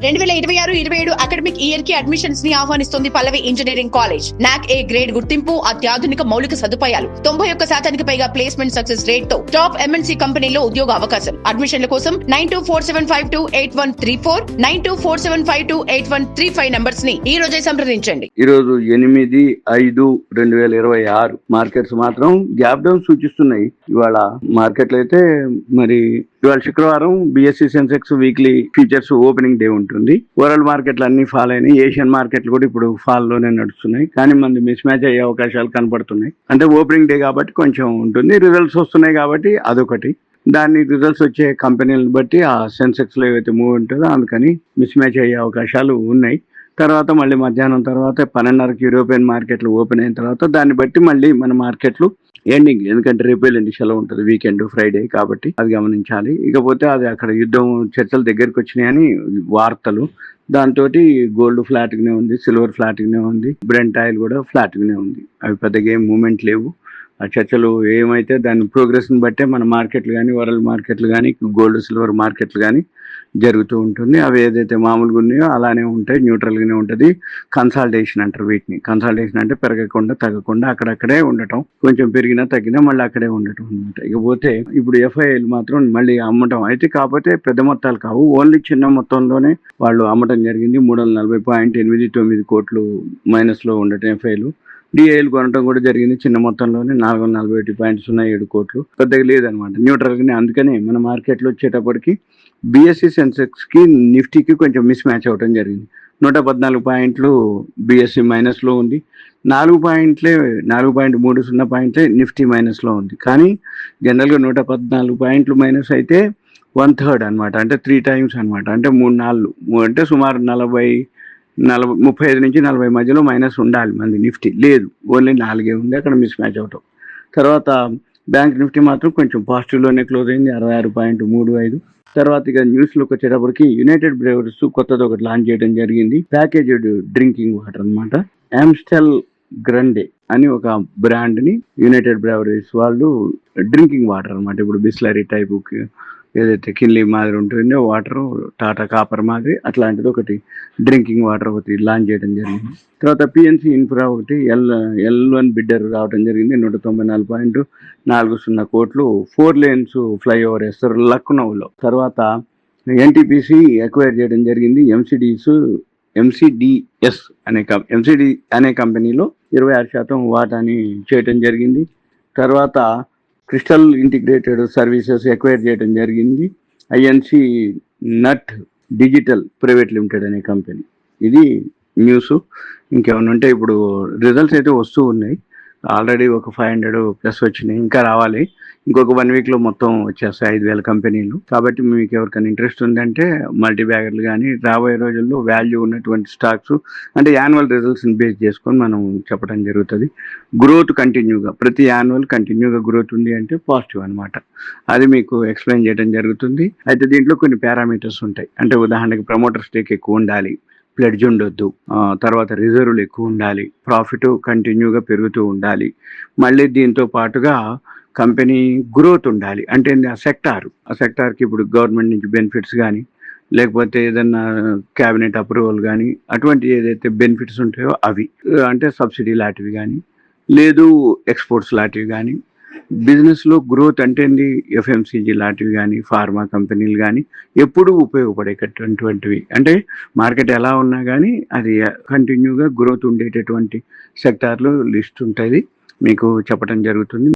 2026-27 academic year కి admissions ని ఆహ్వానిస్తుంది పల్లవి engineering college. నాక్ ఏ గ్రేడ్ గుర్తింపు, అత్యాధునిక మౌలిక సదుపాయాలు, 91% పైగా ప్లేస్మెంట్ సక్సెస్ రేట్ తో టాప్ ఎంఎన్సీ కంపెనీలో ఉద్యోగ అవకాశం. అడ్మిషన్ల కోసం 9247528134 9247528135 నంబర్స్ ని ఈ రోజే సంప్రదించండి. ఈ రోజు 8/5/2026 మార్కెట్స్ మాత్రం గ్యాప్ డౌన్ సూచిస్తున్నాయి. ఇవాళ మార్కెట్లు అయితే మరి ఇవాళ శుక్రవారం BSc Sensex weekly futures opening day ఉంటుంది. వరల్డ్ మార్కెట్లు అన్ని ఫాల్ అయినాయి. ఏషియన్ మార్కెట్లు కూడా ఇప్పుడు ఫాల్ లోనే నడుస్తున్నాయి. కానీ మంది మిస్ మ్యాచ్ అయ్యే అవకాశాలు కనపడుతున్నాయి. అంటే ఓపెనింగ్ డే కాబట్టి కొంచెం ఉంటుంది. రిజల్ట్స్ వస్తున్నాయి కాబట్టి అదొకటి. దాని రిజల్ట్స్ వచ్చే కంపెనీలను బట్టి ఆ సెన్సెక్స్ లో ఏవైతే మూవ్ ఉంటుందో అందుకని మిస్ మ్యాచ్ అయ్యే అవకాశాలు ఉన్నాయి. తర్వాత మళ్ళీ మధ్యాహ్నం తర్వాత 12:30కి యూరోపియన్ మార్కెట్లు ఓపెన్ అయిన తర్వాత దాన్ని బట్టి మళ్ళీ మన మార్కెట్లు ఎండింగ్, ఎందుకంటే రేపు ఎల్లుండి సెలవు ఉంటుంది, వీకెండ్ ఫ్రైడే కాబట్టి అది గమనించాలి. ఇకపోతే అది అక్కడ యుద్ధం చర్చలు దగ్గరికి వచ్చినాయని వార్తలు, దాంతో గోల్డ్ ఫ్లాట్ గానే ఉంది, సిల్వర్ ఫ్లాట్ గానే ఉంది, బ్రెంట్ ఆయిల్ కూడా ఫ్లాట్ గానే ఉంది. అవి పెద్దగా ఏం మూమెంట్ లేవు. ఆ చర్చలు ఏమైతే దాని ప్రోగ్రెస్ ని బట్టే మన మార్కెట్లు కానీ వరల్డ్ మార్కెట్లు కానీ గోల్డ్ సిల్వర్ మార్కెట్లు కానీ జరుగుతూ ఉంటుంది. అవి ఏదైతే మామూలుగా ఉన్నాయో అలానే ఉంటాయి, న్యూట్రల్ గానే ఉంటుంది. కన్సాలిడేషన్ అంటారు వీటిని. కన్సాలిడేషన్ అంటే పెరగకుండా తగ్గకుండా అక్కడక్కడే ఉండటం, కొంచెం పెరిగినా తగ్గినా మళ్ళీ అక్కడే ఉండటం అనమాట. ఇకపోతే ఇప్పుడు ఎఫ్ఐఐలు మాత్రం మళ్ళీ అమ్మటం అయితే, కాకపోతే పెద్ద మొత్తాలు కావు, ఓన్లీ చిన్న మొత్తంలోనే వాళ్ళు అమ్మటం జరిగింది. 340.89 కోట్లు మైనస్ లో ఉండటం ఎఫ్ఐలు. డిఐలు కొనడం కూడా జరిగింది చిన్న మొత్తంలోనే 441.07 కోట్లు, పెద్దగా లేదనమాట, న్యూట్రల్ గానే. అందుకనే మన మార్కెట్లో వచ్చేటప్పటికి బిఎస్సి సెన్సెక్స్ కి నిఫ్టీకి కొంచెం మిస్ మ్యాచ్ అవడం జరిగింది. 114 పాయింట్లు బిఎస్సి మైనస్ లో ఉంది, 4.30 పాయింట్లే నిఫ్టీ మైనస్ లో ఉంది. కానీ జనరల్ గా 114 పాయింట్లు మైనస్ అయితే 1/3 అనమాట, అంటే 3 times అనమాట, అంటే 3/4 అంటే సుమారు 35 నుంచి 40 మధ్యలో మైనస్ ఉండాలి మంది. నిఫ్టీ లేదు, ఓన్లీ 4 ఉంది, అక్కడ మిస్ మ్యాచ్ అవటం. తర్వాత బ్యాంక్ నిఫ్టీ మాత్రం కొంచెం పాజిటివ్ లోనే క్లోజ్ అయింది, 66.35. తర్వాత ఇక న్యూస్ లోకి వచ్చేటప్పటికి యునైటెడ్ బ్రేవరీస్ కొత్తది ఒకటి లాంచ్ చేయడం జరిగింది. ప్యాకేజ్డ్ డ్రింకింగ్ వాటర్ అనమాట. ఆమ్స్టెల్ గ్రండే అని ఒక బ్రాండ్ ని యునైటెడ్ బ్రేవరీస్ వాళ్ళు డ్రింకింగ్ వాటర్ అనమాట. ఇప్పుడు బిస్లరీ టైపు ఏదైతే కిన్లీ మాదిరి ఉంటుందో వాటర్, టాటా కాపర్ మాదిరి అట్లాంటిది ఒకటి డ్రింకింగ్ వాటర్ ఒకటి లాంచ్ చేయడం జరిగింది. తర్వాత పిఎన్సి ఇన్ఫ్రా ఒకటి L1 బిడ్డర్ రావడం జరిగింది, 194.40 కోట్లు. 4 lanes ఫ్లైఓవర్ వేస్తారు లక్నోలో. తర్వాత ఎన్టీపీసీ ఎక్వైర్ చేయడం జరిగింది. ఎంసిడిఎస్ అనే కంపెనీలో 26% వాటాని చేయడం జరిగింది. తర్వాత క్రిస్టల్ ఇంటిగ్రేటెడ్ సర్వీసెస్ ఎక్వైర్ చేయడం జరిగింది, ఐఎన్సి నట్ డిజిటల్ ప్రైవేట్ లిమిటెడ్ అనే కంపెనీ. ఇది న్యూస్. ఇంకేమైనా ఉంటే ఇప్పుడు రిజల్ట్స్ అయితే వస్తూ ఉన్నాయి. ఆల్రెడీ ఒక 500 ప్లస్ వచ్చినాయి, ఇంకా రావాలి. ఇంకొక 1 week లో మొత్తం వచ్చేస్తాయి 5,000 కంపెనీలు. కాబట్టి మీకు ఎవరికైనా ఇంట్రెస్ట్ ఉందంటే మల్టీ బ్యాగర్లు కానీ రాబోయే రోజుల్లో వాల్యూ ఉన్నటువంటి స్టాక్స్, అంటే యాన్యువల్ రిజల్ట్స్ని బేస్ చేసుకొని మనం చెప్పడం జరుగుతుంది. గ్రోత్ కంటిన్యూగా, ప్రతి యాన్యువల్ కంటిన్యూగా గ్రోత్ ఉంది అంటే పాజిటివ్ అనమాట. అది మీకు ఎక్స్ప్లెయిన్ చేయడం జరుగుతుంది. అయితే దీంట్లో కొన్ని పారామీటర్స్ ఉంటాయి. అంటే ఉదాహరణకి ప్రమోటర్ స్టేక్ ఎక్కువ ఉండాలి, ప్లెడ్జ్ ఉండొద్దు, తర్వాత రిజర్వ్లు ఎక్కువ ఉండాలి, ప్రాఫిట్ కంటిన్యూగా పెరుగుతూ ఉండాలి, మళ్ళీ దీంతో పాటుగా కంపెనీ గ్రోత్ ఉండాలి. అంటే ఆ సెక్టార్కి ఇప్పుడు గవర్నమెంట్ నుంచి బెనిఫిట్స్ కానీ, లేకపోతే ఏదన్నా క్యాబినెట్ అప్రూవల్ కానీ, అటువంటి ఏదైతే బెనిఫిట్స్ ఉంటాయో అవి, అంటే సబ్సిడీ లాంటివి కానీ, లేదు ఎక్స్పోర్ట్స్ లాంటివి కానీ, బిజినెస్ లో గ్రోత్ అంటే ఎఫ్ఎంసీజీ లాంటివి కానీ, ఫార్మా కంపెనీలు కానీ ఎప్పుడూ ఉపయోగపడేటటువంటివి. అంటే మార్కెట్ ఎలా ఉన్నా కానీ అది కంటిన్యూగా గ్రోత్ ఉండేటటువంటి సెక్టార్లు లిస్ట్ ఉంటుంది, మీకు చెప్పడం జరుగుతుంది.